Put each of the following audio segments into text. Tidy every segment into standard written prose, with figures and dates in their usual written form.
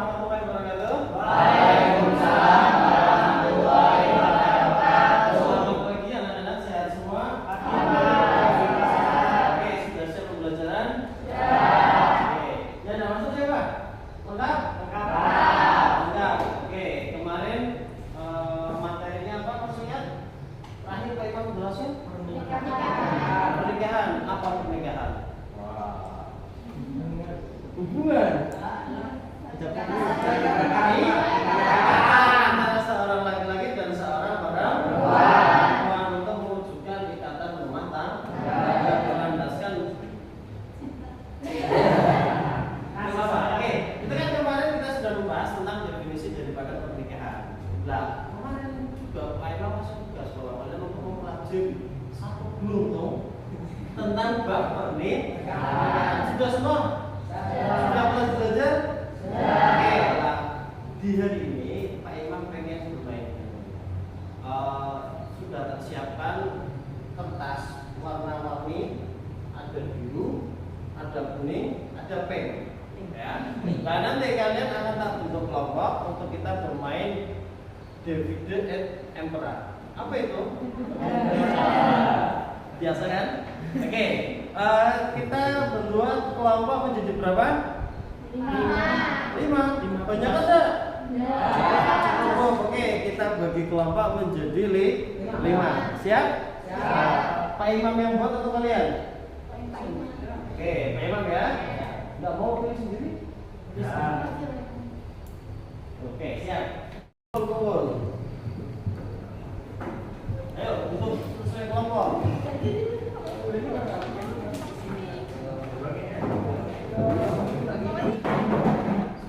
warahmatullahi wabarakatuh. Waalaikumsalam warahmatullahi wabarakatuh. Selamat pagi anak-anak, sehat semua? Oke, sudah siap pembelajaran? Oke, ya nama masuk siapa? Lengkap? Lengkap. Oke, kemarin materinya apa maksudnya? Terakhir Pak Imam jelasin? Pernikahan. Apa pernikahan? Hubungan antara seorang laki-laki dan seorang perempuan untuk mewujudkan ikatan rumah tangga berlandaskan. Oke, itu kan kemarin kita sudah membahas tentang definisi daripada pernikahan. Nah, kemarin juga Pak Imam masih tugas bahwa kalian untuk mempelajari satu belum tentang bab pernikahan. Sudah semua? Sudah belajar? Oke, lah. Di hari ini Pak Imam pengen bermain. Sudah tersiapkan kertas warna-warni, ada biru, ada kuning, ada pink. Ya. Nah, nanti kalian akan tak bentuk kelompok untuk kita bermain Divide et Impera. Apa itu? Biasa kan? Oke. Kita berdua kelompok menjadi berapa? 5. Banyak ada? Cukup. Oke, kita bagi kelompok menjadi 5. Siap? Pak Imam yang buat atau kalian? Oke, Pak Imam ya. Enggak mau pilih sendiri? Oke, siap. Kumpul. Ayo, untuk sesuai kelompok.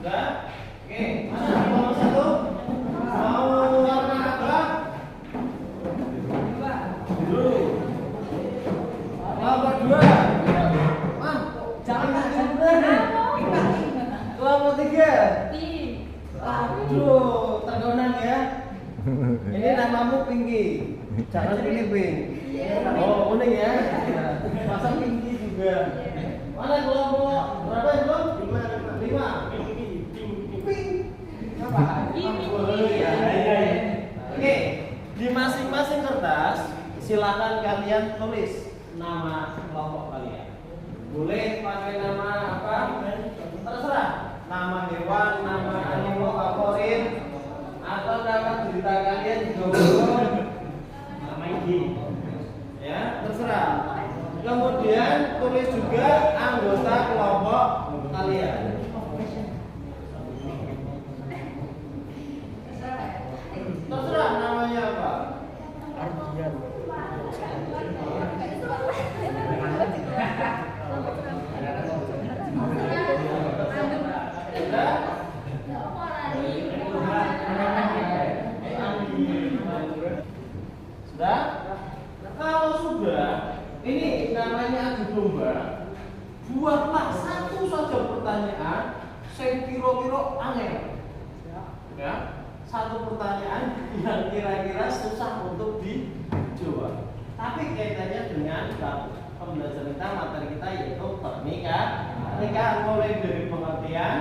Sudah? Oke, mana kelompok 1? Mau warna apa? Biru. Kelompok 2. Kelompok 3. Aduh, tergonan ya. Ini namamu Pinky. Jangan pilih Pink. Oh, kuning ya. Pasang Pinky juga. Mana kelompok berapa itu? 5. Oke, di masing-masing kertas silakan kalian tulis nama kelompok kalian. Boleh pakai nama apa? Terserah. Nama hewan, nama anime favorit, atau nama cerita kalian juga boleh. Nama ini. Ya, terserah. Kemudian tulis juga anggota kelompok kalian. Terserah namanya apa. Ardian. Sudah? Kalau sudah, ini namanya adu domba. Buatlah satu saja pertanyaan sing kira-kira aneh. Ya, satu pertanyaan yang kira-kira susah untuk dijawab. Tapi kaitannya dengan pembelajaran kita, materi kita yaitu pernikahan, mulai dari pengertian,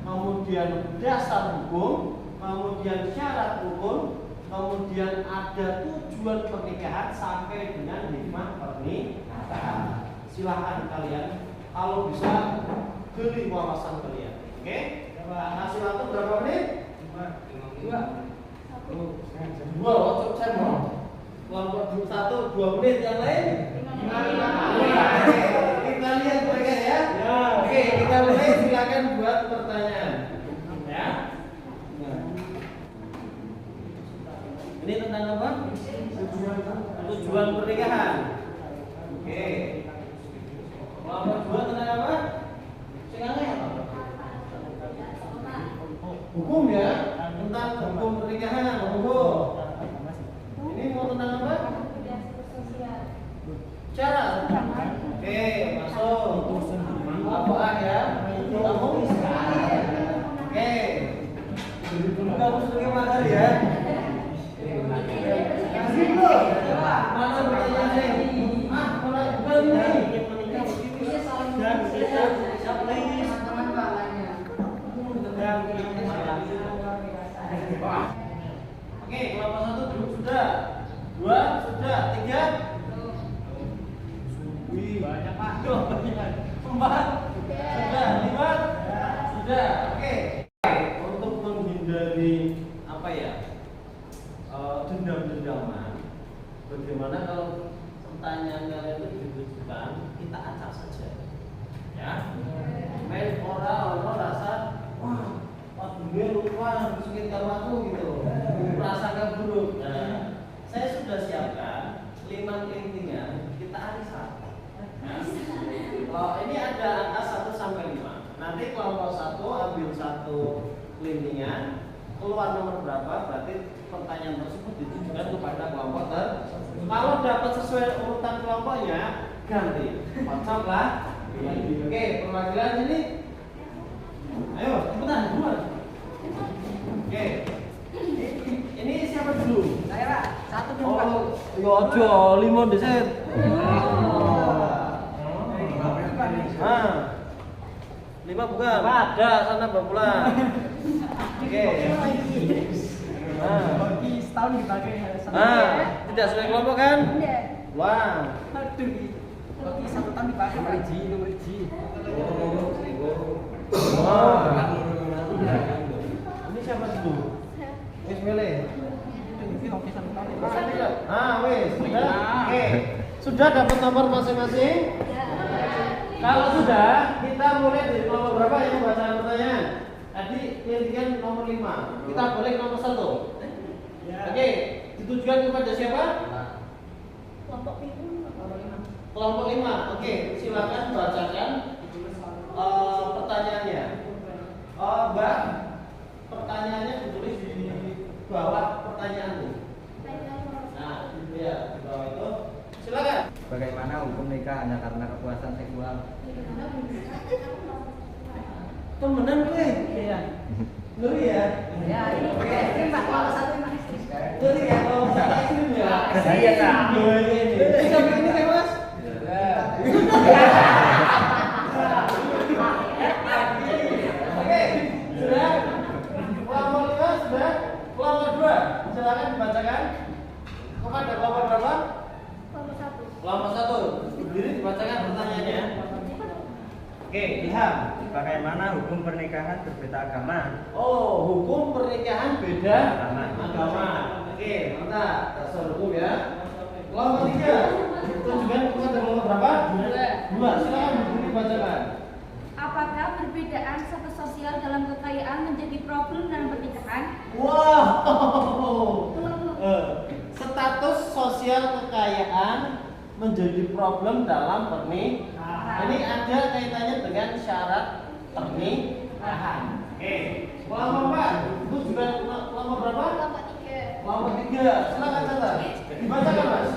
kemudian dasar hukum, kemudian syarat hukum, kemudian ada tujuan pernikahan sampai dengan hikmah pernikahan. Silahkan kalian kalau bisa geli wawasan kalian. Oke? Hasil waktu berapa menit? 2. Oh, saya mau. Kelompok 1 2 menit, yang lain 5. Kita lihat mereka ya. Oke, kita mulai. Silakan buat pertanyaan. Ya. Ini tentang apa? Tujuan pernikahan. Oke. Kelompok 2 tentang apa? Sekarang apa? Hukum ya, tentang hukum pernikahan. Hukum. Ini mau tentang apa? Cara. Oke, masuk. Apa ya? Kamu oke. Kamu sering makan ya? Mana pertanyaannya? Mana bukan ini? Siapa lagi? Oke, kelompok 1 duduk sudah. 2 sudah. 3 banyak Pak. 4 sudah. 5 sudah. Oke. Untuk menghindari apa ya? Dendam-dendaman. Bagaimana kalau pertanyaan kalian itu ditujukan kita acak saja. Ya. Main orang rasa wah gue lupa sekitar aku gitu. Merasakan buruk. Nah, saya sudah siapkan 5 kelintingan kita arisan. Nah, ini ada angka 1 sampai 5. Nanti kelompok 1 ambil 1 kelintingan, keluar nomor berapa, berarti pertanyaan tersebut ditujukan kepada kelompok tersebut. Kalau dapat sesuai urutan kelompoknya, ganti. Kocok lah. Oke, perwakilan ini. Ayo, cepetan, duluan. Oke. Ini siapa dulu? Saya Pak, 1 dulu Pak. Oh, yo aja 5 deset. Ah. 5 bukan? Ada, sana bawa pulang. Oke. Bagi setahun dipakai Tidak sesuai kelompok kan? Wah. Aduh. Bagi 1 tahun dipakai Pak. Nomor hiji. Wah. Ini siapa dulu? Wis milih. Oke, 1 tahun. Wis, sudah. Oke. Sudah dapat nomor masing-masing? Kalau sudah, kita mulai dari kelompok berapa yang membaca pertanyaan? Tadi kelintingan nomor 5. Kita boleh nomor 1. Oke, ditujukan kepada siapa? Kelompok 5. Kelompok 5. Oke, silakan bacakan pertanyaannya. Mbak, pertanyaannya ditulis di bawah pertanyaanmu. Nah, ya, di bawah itu. Silakan. Bagaimana hukum nikah hanya karena kepuasan seksual? Temenan gue. Iya. Ngeri ya? Ya, ini ekstrim Pak. Kalau 1 Mas. Ngeri ya kalau misalnya ekstrim ya? Iya, Kak. Ini sampai ini kan Mas? Oke, sudah. Kelompok 5 sudah. Kelompok 2, silakan dibacakan. Kepada kelompok berapa? Kelompok 1. Kelompok 1, berdiri dibacakan pertanyaannya. Oke, Ilham. Bagaimana hukum pernikahan berbeda agama? Oh, hukum pernikahan beda Agama. Oke, mantap. Dasar hukum ya. Kelompok 3, tujuan kepada kelompok berapa? 2. Silakan berdiri dibacakan. Apakah perbedaan status sosial dalam kekayaan menjadi problem dalam pernikahan? Wow. Status sosial kekayaan menjadi problem dalam pernikahan. Ini ada kaitannya dengan syarat pernikahan. Oke. Kelompok 4, itu juga kelompok berapa? Kelompok 3. Kelompok 3. Silakan catat. Dibacakan, Mas.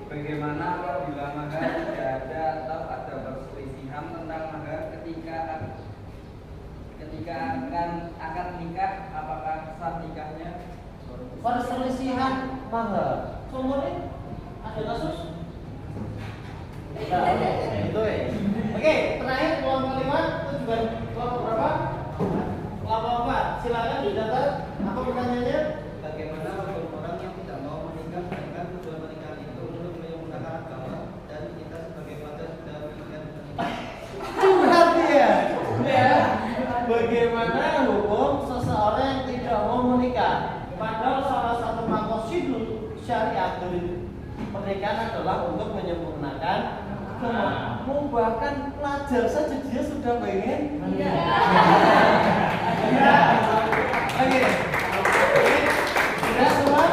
Bagaimana apabila mahar tidak ada atau ada perselisihan tentang mahar ketika akan nikah, apakah sah nikahnya? Perselisihan mahar. Sumbernya ada kasus? Itu ya. Oke, terakhir kelompok 5 itu juga kelompok berapa? Kelompok 4. Silakan dicatat. Apa pertanyaannya? Bagaimana hukum orang yang tidak mau menikah dengan tujuan pernikahan itu untuk menggunakan agama dan kita sebagai father sudah mengingat Curhat ya. Ya. Bagaimana hukum seseorang yang tidak mau menikah? Padahal salah satu maqasidul syariat dari pernikahan adalah untuk menyempurnakan agama. Bahkan pelajar saja dia sudah pengen menikah. Oke. Sudah semua?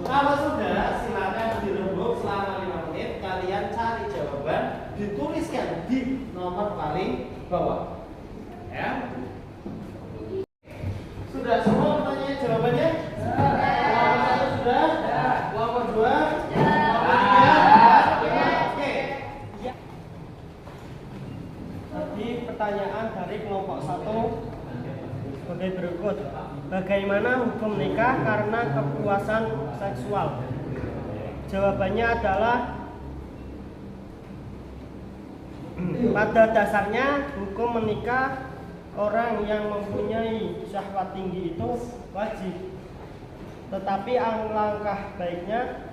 Kalau sudah, silakan dirembuk selama 5 menit. Kalian cari jawaban, dituliskan di nomor paling bawah. Ya. Sudah semua pertanyaan jawabannya? Kelompok 1 sudah? Kelompok 2? Kelompok 3? Oke. Tadi pertanyaan dari kelompok 1 sebagai berikut. Bagaimana hukum nikah karena kepuasan seksual? Jawabannya adalah pada dasarnya hukum menikah orang yang mempunyai syahwat tinggi itu wajib. Tetapi alangkah baiknya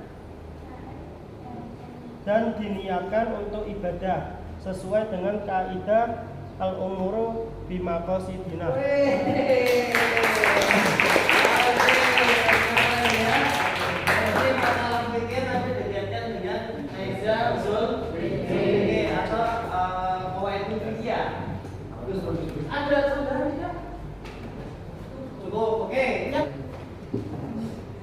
dan diniatkan untuk ibadah sesuai dengan kaidah al-umuru bimaqasidina. Jadi masalah pikir tapi dikaitkan dengan kaidah usul fikih atau qawaid fikih. Ada saudara tidak? Cukup, oke.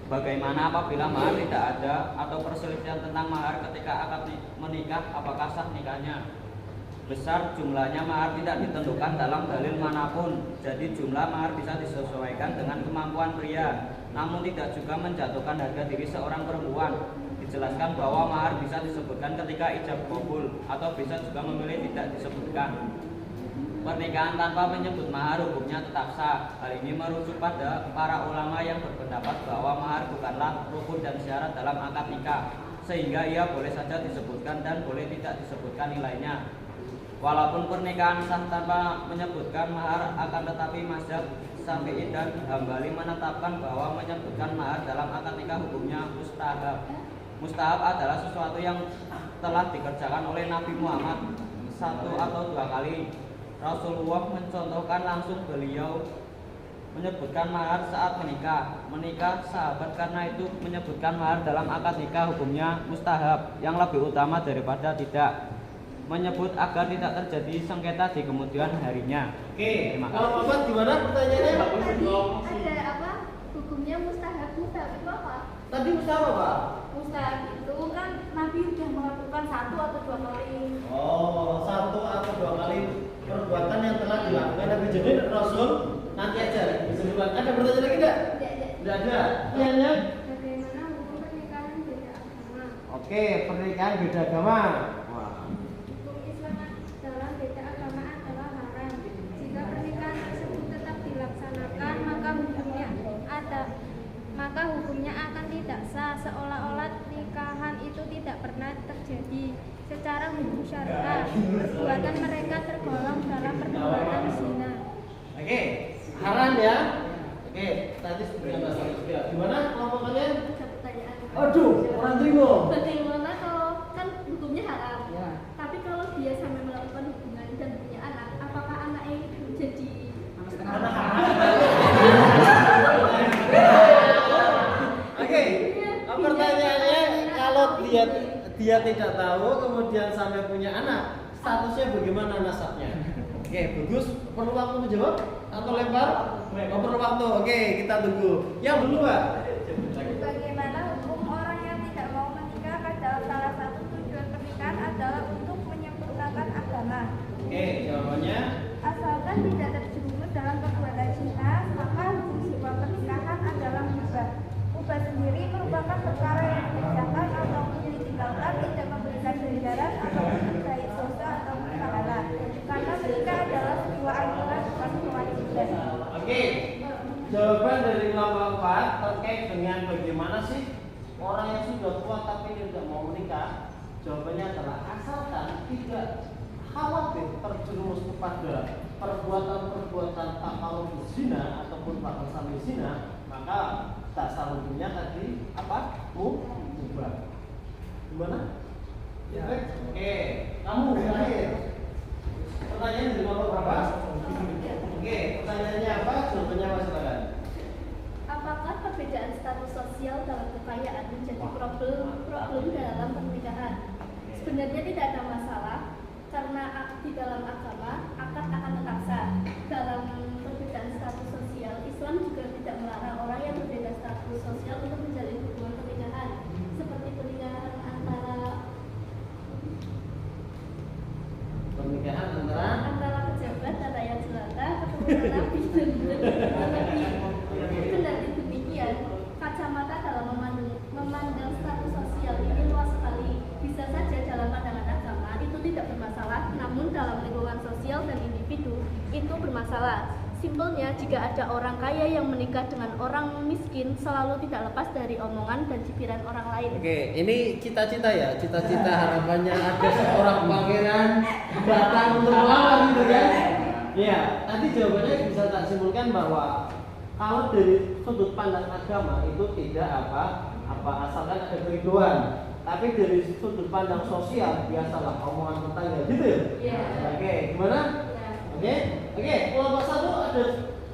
Bagaimana apabila mahar tidak ada atau perselisihan tentang mahar ketika akad menikah, apakah sah nikahnya? Besar jumlahnya mahar tidak ditentukan dalam dalil manapun, jadi jumlah mahar bisa disesuaikan dengan kemampuan pria, namun tidak juga menjatuhkan harga diri seorang perempuan. Dijelaskan bahwa mahar bisa disebutkan ketika ijab qabul atau bisa juga memilih tidak disebutkan. Pernikahan tanpa menyebut mahar hukumnya tetap sah. Hal ini merujuk pada para ulama yang berpendapat bahwa mahar bukanlah rukun dan syarat dalam akad nikah, sehingga ia boleh saja disebutkan dan boleh tidak disebutkan nilainya. Walaupun pernikahan sah tanpa menyebutkan mahar, akan tetapi mazhab Syafi'i dan Hambali menetapkan bahwa menyebutkan mahar dalam akad nikah hukumnya mustahab. Mustahab adalah sesuatu yang telah dikerjakan oleh Nabi Muhammad 1 atau 2 kali. Rasulullah mencontohkan langsung beliau menyebutkan mahar saat menikah sahabat, karena itu menyebutkan mahar dalam akad nikah hukumnya mustahab, yang lebih utama daripada tidak menyebut agar tidak terjadi sengketa di kemudian harinya. Oke, kalau Bapak gimana pertanyaannya? Ada apa? Hukumnya mustahab. Mustahab itu apa? Tadi mustahab apa? Mustahab itu kan Nabi sudah melakukan 1 atau 2 kali. Oh, 1 atau 2 kali perbuatan yang telah dilakukan Nabi. Jadi Rasul nanti aja disebutkan. Ada pertanyaan lagi enggak? Tidak ada. Pertanyaannya? Bagaimana hukum pernikahan beda agama? Oke, pernikahan beda agama. Hukum Islam dalam beda agama adalah haram. Jika pernikahan tersebut tetap dilaksanakan, maka hukumnya akan tidak sah, seolah-olah nikahan itu tidak pernah terjadi. Secara hukum syariah, perbuatan mereka tergolong dalam perbuatan zina. Oke, haram ya. Oke, tadi sudah masalah juga. Gimana kelompok kalian? Ada pertanyaan. Aduh, orang terima. Bagaimana kalau kan hukumnya haram, Ya. tapi kalau dia sampai melakukan hubungan dan punya anak, apakah anaknya itu jadi Anak haram. Oke, pertanyaannya kalau dia tidak tahu kemudian sampai punya anak, statusnya bagaimana nasabnya? Oke, bagus. Perlu waktu menjawab atau lempar? Oh, perlu waktu. Oke, kita tunggu. Yang kedua. bagaimana hukum orang yang tidak mau menikah, padahal salah satu tujuan pernikahan adalah untuk menyempurnakan agama. Oke, jawabannya. Asalkan tidak terjerumus dalam perbuatan zina, maka hukum sebuah pernikahan adalah mubah. Mubah sendiri merupakan perkara yang dikerjakan atau ditinggalkan, tidak memberikan ganjaran atau baik dosa atau pahala. Karena menikah adalah sebuah anjuran, bukan kewajiban. Oke, jawaban dari Bapak Pak terkait dengan bagaimana sih orang yang sudah tua tapi tidak mau menikah. Jawabannya adalah asalkan tidak khawatir terjerumus kepada perbuatan-perbuatan takaruf zina ataupun bahkan sampai zina, maka dasar hukumnya tadi apa? Mubah. Gimana? Ya. Oke, kamu terakhir. Pertanyaan dari Bapak berapa? Oke, pertanyaannya apa? Jawabannya apa silakan? Apakah perbedaan status sosial dalam kekayaan menjadi problem dalam pernikahan? Sebenarnya tidak ada masalah, karena di dalam agama akad akan tetap sah. Dalam perbedaan status sosial, Islam juga tidak melarang orang yang berbeda status sosial untuk menjalin hubungan pernikahan, seperti pernikahan antara pejabat dan rakyat jelata, keturunan Nabi dan Nabi. Kendati demikian, kacamata dalam memandang status sosial ini luas sekali. Bisa saja dalam pandangan agama itu tidak bermasalah, namun dalam lingkungan sosial dan individu itu bermasalah. Simpelnya, jika ada orang kaya yang menikah dengan orang miskin, selalu tidak lepas dari omongan dan cibiran orang lain. Oke, ini cita-cita ya, cita-cita harapannya ada seorang pangeran datang untuk melamar gitu kan? Iya, tadi jawabannya bisa tak simpulkan bahwa kalau dari sudut pandang agama itu tidak apa asalkan ada keriduan. Tapi dari sudut pandang sosial biasalah omongan tetangga gitu ya. Iya. Oke, gimana? Iya. Oke, kelompok 1 ada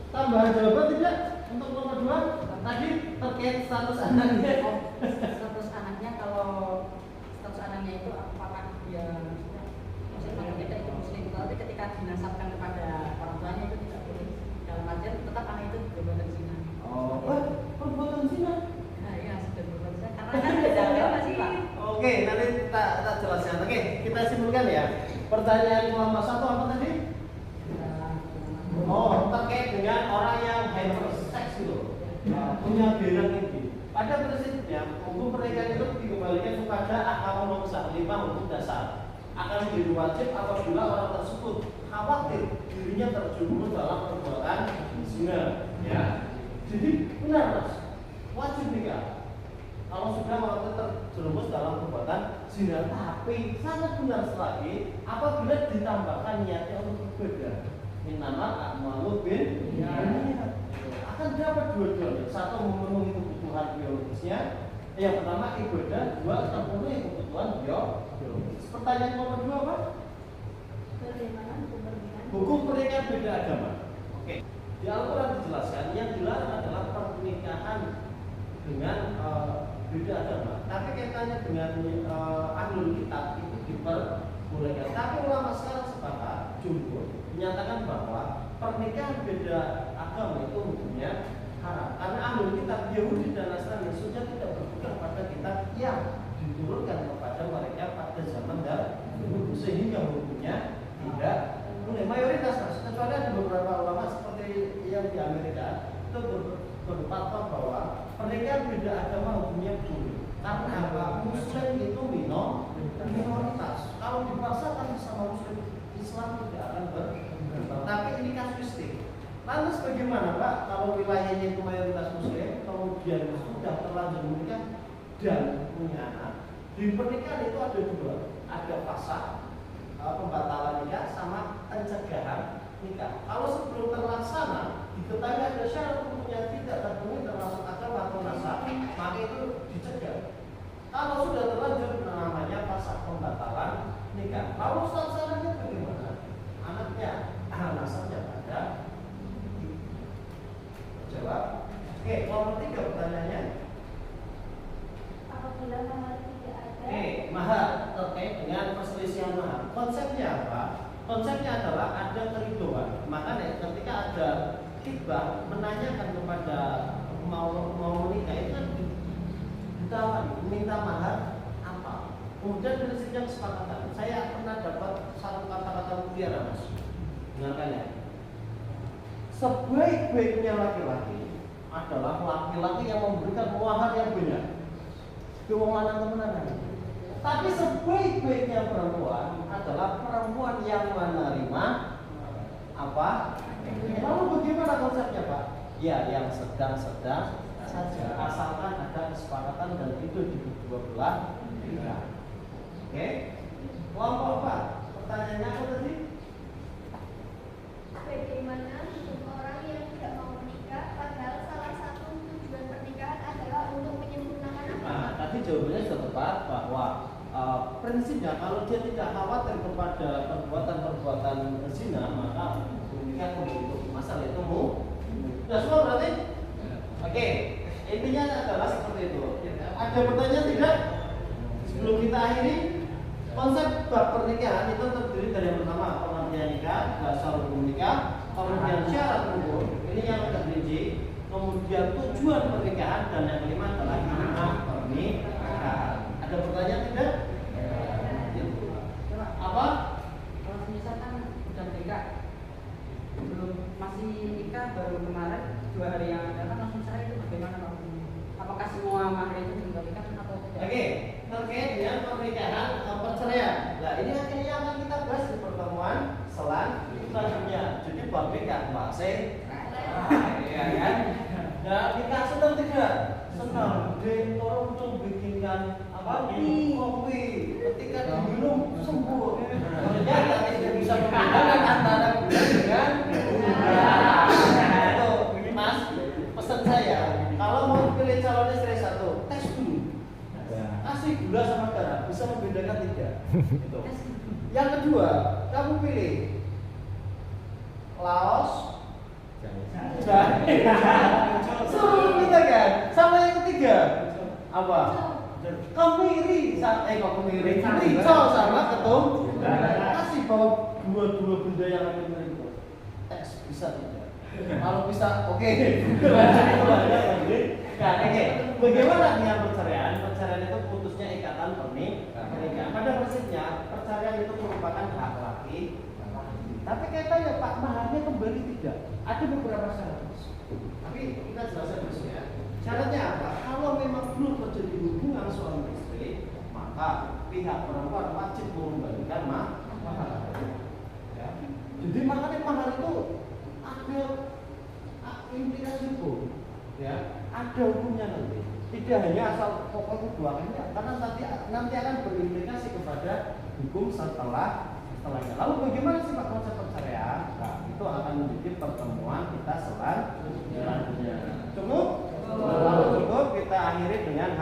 tambahan jawaban tidak untuk kelompok 2? Tadi terkait status anaknya. Status anaknya, kalau status anaknya itu apakah dia muslim atau tidak itu muslim, tapi ketika dinasabkan kepada orang tuanya itu tidak boleh, dalam artian tetap anak itu berbuatan zina. Oh, perbuatan zina. Nah iya, sudah berbuatan zina karena kan beda agama sih Pak. Oke, nanti kita jelaskan. Oke, kita simpulkan ya. Pertanyaan kelompok 1 apa tadi? Oh, terkait dengan orang yang hyperseks gitu, punya benang tinggi. Pada prinsipnya, hukum pernikahan itu dikembalikan kepada akal nomor 5 hukum dasar. Akan menjadi wajib apabila orang tersebut khawatir dirinya terjerumus dalam perbuatan zina. Ya, jadi benar mas, wajib nikah. Kalau sudah khawatir terjerumus dalam perbuatan zina, tapi sangat benar lagi apabila ditambahkan niatnya untuk berbeda. Innamal a'malu binniyat. Akan dapat dua-duanya. Satu memenuhi kebutuhan biologisnya. Yang pertama ibadah, dua terpenuhi kebutuhan biologis. Pertanyaan nomor 2 apa? Bagaimana hukum pernikahan? Hukum pernikahan beda agama. Oke. Di Al-Quran dijelaskan yang dilarang adalah pernikahan dengan beda agama. Tapi kaitannya dengan ahlul kitab itu diperbolehkan. Tapi ulama sekarang sepakat jumhur menyatakan bahwa pernikahan beda agama itu hukumnya haram. Karena ahlul kitab Yahudi dan Nasrani sudah tidak berpegang pada kitab yang diturunkan kepada mereka pada zaman dahulu, sehingga hukumnya tidak boleh. Mayoritas kecuali ada beberapa ulama seperti yang di Amerika itu berfatwa bahwa pernikahan beda agama hukumnya boleh. Karena apa? Muslim itu minoritas. Kalau dipaksakan sama Muslim, Islam tidak akan berkembang. Tapi ini kasuistik. Lantas bagaimana Pak kalau wilayahnya itu mayoritas Muslim, kemudian sudah terlanjur menikah dan punya anak? Di pernikahan itu ada dua, ada fasakh, pembatalan nikah sama pencegahan nikah. Kalau sebelum terlaksana diketahui ada syarat yang tidak terpenuhi termasuk agama atau nasab, maka itu dicegah. Kalau sudah terlanjur namanya fasakh, pembatalan nikah. Lalu sanksinya bagaimana? Anaknya, nasabnya pada jawab. Oke, nomor 3 pertanyaannya. Apabila mahar tidak ada. Mahar terkait dengan perselisihan mahar. Konsepnya apa? Konsepnya adalah ada keriduan. Makanya ketika ada khitbah menanyakan kepada mau menikah itu kan ditawari, minta mahar apa? Kemudian prinsipnya kesepakatan. Saya pernah dapat satu kata-kata mutiara mas. Dengarkan ya. Sebaik-baiknya laki-laki adalah laki-laki yang memberikan mahar yang banyak. Wong lanang temenan. Tapi sebaik-baiknya perempuan adalah perempuan yang menerima apa? Lalu bagaimana konsepnya Pak? Ya yang sedang-sedang saja, asalkan ada kesepakatan dan itu di kedua belah pihak. Oke? Kelompok apa? Pertanyaannya apa tadi? Bagaimana hukum orang yang tidak mau menikah padahal salah satu tujuan pernikahan adalah untuk menyempurnakan agama? Nah, tadi jawabannya sudah tepat bahwa prinsipnya kalau dia tidak khawatir kepada perbuatan zina maka menikah untuk masalah itu sudah semua berarti? Oke, intinya adalah seperti itu. Ada pertanyaan tidak? Sebelum kita akhiri, konsep bab pernikahan itu terdiri dari yang pertama pengertian nikah, dasar hukum nikah, kemudian syarat hukum, ini yang agak rinci, kemudian tujuan pernikahan dan yang kelima adalah makna pernikahan. Ada pertanyaan tidak? Apa? Kalau misalkan udah nikah, belum masih nikah baru kemarin 2 hari yang ada kan langsung cerai, itu bagaimana Pak? Apakah semua mahar itu dikembalikan atau tidak? Oke, terkait dengan pernikahan perceraian. Nah ini akhirnya akan kita bahas di pertemuan selanjutnya. Jadi bab nikah masih, ya kan? Nah kita senang tidak? Senang. Dek, tolong dong bikinkan apa? Kopi. Ketika diminum sembuh. Ternyata tidak bisa membedakan antara gula dengan Itu. Yang kedua, kamu pilih Laos, suruh kita kan. Sama yang ketiga apa? Kemiri, kok kemiri? Rico sama ketum. Kasih bawa dua benda yang ada itu. Teks bisa tidak? Kalau bisa, oke. Nah, oke. Bagaimana dengan perceraian? Perceraian itu putusnya ikatan pernikahan. Pada prinsipnya perceraian itu merupakan hak laki. Tapi kaitannya Pak, maharnya kembali tidak? Ada beberapa syarat. Tapi kita jelaskan dulu ya. Syaratnya apa? Kalau memang belum terjadi hubungan suami istri, maka pihak perempuan wajib mengembalikan mahar. Ya. Jadi makanya mahar itu ada implikasi hukum, ya, ada hukumnya nanti. Tidak hanya asal pokok keduanya, karena nanti akan berimplikasi kepada hukum setelahnya. Lalu bagaimana sih Pak konsep perceraian? Nah, itu akan menjadi pertemuan kita selanjutnya. Cukup? Kalau cukup kita akhiri dengan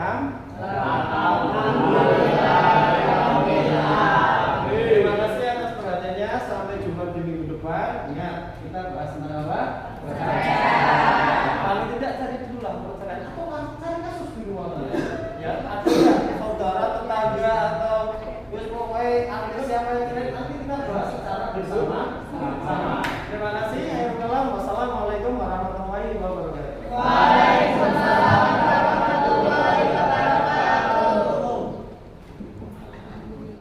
Terima kasih atas perhatiannya. Sampai jumpa di minggu depan. Ingat, kita bahas tentang apa? Paling tidak cari